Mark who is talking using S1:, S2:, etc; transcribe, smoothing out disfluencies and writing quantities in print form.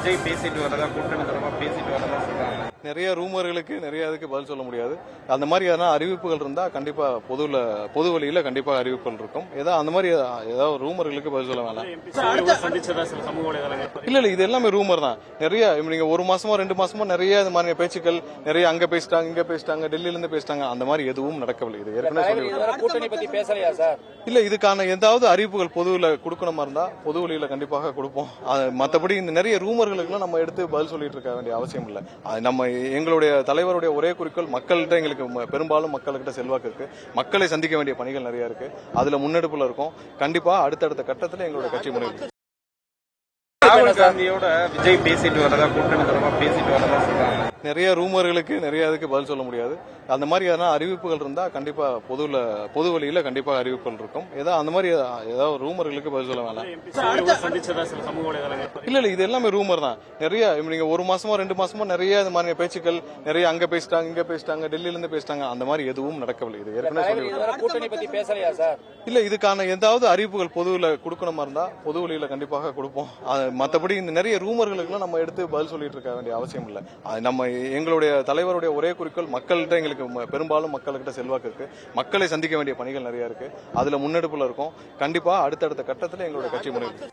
S1: விஜய் பேசிட்டு வரதா கூட்டணி தொடர்பா பேசிட்டு வரதா சொல்றாங்க.
S2: நிறைய ரூமர்களுக்கு நிறைய இதுக்கு பதில் சொல்ல முடியாது. அந்த மாதிரி எதனா அறிவிப்புகள் இருந்தா கண்டிப்பா பொது வழியில கண்டிப்பா அறிவிப்புகள் இருக்கும். ஏதாவது அந்த மாதிரி ஏதாவது ரூமர்களுக்கு பதில் சொல்ல வேணாம். இல்ல இது எல்லாமே ரூமர் தான். நிறைய நீங்க ஒரு மாசமா 2 மாசமா நிறைய இந்த மாதிரி பேச்சுக்கள் நிறைய அங்க பேசிட்டாங்க இங்க பேசிட்டாங்க டெல்லியில இருந்து பேசிட்டாங்க. அந்த மாதிரி எதுவும் நடக்கவில்லை. இது ஏற்கனவே
S3: கூட்டணி பத்தி பேசலையா சார்?
S2: இல்ல இதுக்கான ஏதாவது அறிவிப்புகள் பொதுவில் கொடுக்கணுமா இருந்தா பொது வழியில கண்டிப்பாக கொடுப்போம். மற்றபடி இந்த நிறைய ரூமர்களுக்கு நம்ம எடுத்து பதில் சொல்லிட்டு இருக்க வேண்டிய அவசியம் இல்லை. நம்ம எங்களுடைய தலைவருடைய ஒரே குறிக்கோள் மக்கள்கிட்ட எங்களுக்கு பெரும்பாலும் மக்கள்கிட்ட செல்வாக்கு இருக்கு. மக்களை சந்திக்க வேண்டிய பணிகள் நிறைய இருக்கு. அதுல முன்னெடுப்புல இருக்கும். கண்டிப்பா அடுத்தடுத்த கட்டத்தில் எங்களுடைய கட்சி முன்னேறும்.
S1: ராகுல் காந்தியோட விஜய் பேசிட்டு வரதா கூட்டணி தொடர்பா பேசிட்டு வரதா சொல்றாங்க.
S2: நிறைய ரூமர்களுக்கு நிறைய இதுக்கு பதில் சொல்ல முடியாது. அந்த மாதிரி எதனா அறிவிப்புகள் இருந்தா கண்டிப்பா பொது வழியில கண்டிப்பா அறிவிப்புகள் இருக்கும். ஏதாவது அந்த மாதிரி ஏதாவது ரூமர்களுக்கு பதில் சொல்ல வேணாம். இல்ல இது எல்லாமே ரூமர் தான். நிறைய நீங்க ஒரு மாசமா 2 மாசமா நிறைய இந்த மாதிரி பேச்சுக்கள் நிறைய அங்க பேசிட்டாங்க இங்க பேசிட்டாங்க டெல்லியில இருந்து பேசிட்டாங்க. அந்த மாதிரி எதுவும் நடக்கவில்லை. இது ஏற்கனவே
S3: கூட்டணி பத்தி பேசலையா சார்?
S2: இல்ல இதுக்கான ஏதாவது அறிவிப்புகள் பொதுவில் கொடுக்கணுமா இருந்தா பொது வழியில கண்டிப்பாக கொடுப்போம். மற்றபடி இந்த நிறைய ரூமர்களுக்கு நம்ம எடுத்து பதில் சொல்லிட்டு இருக்க வேண்டிய அவசியம் இல்லை. நம்ம எங்களுடைய தலைவருடைய ஒரே குறிக்கோள் மக்கள்கிட்ட எங்களுக்கு பெரும்பாலும் மக்கள்கிட்ட செல்வாக்கு இருக்கு. மக்களை சந்திக்க வேண்டிய பணிகள் நிறைய இருக்கு. அதுல முன்னெடுப்புல இருக்கும். கண்டிப்பா அடுத்தடுத்த கட்டத்தில் எங்களுடைய கட்சி முன்னேறும்.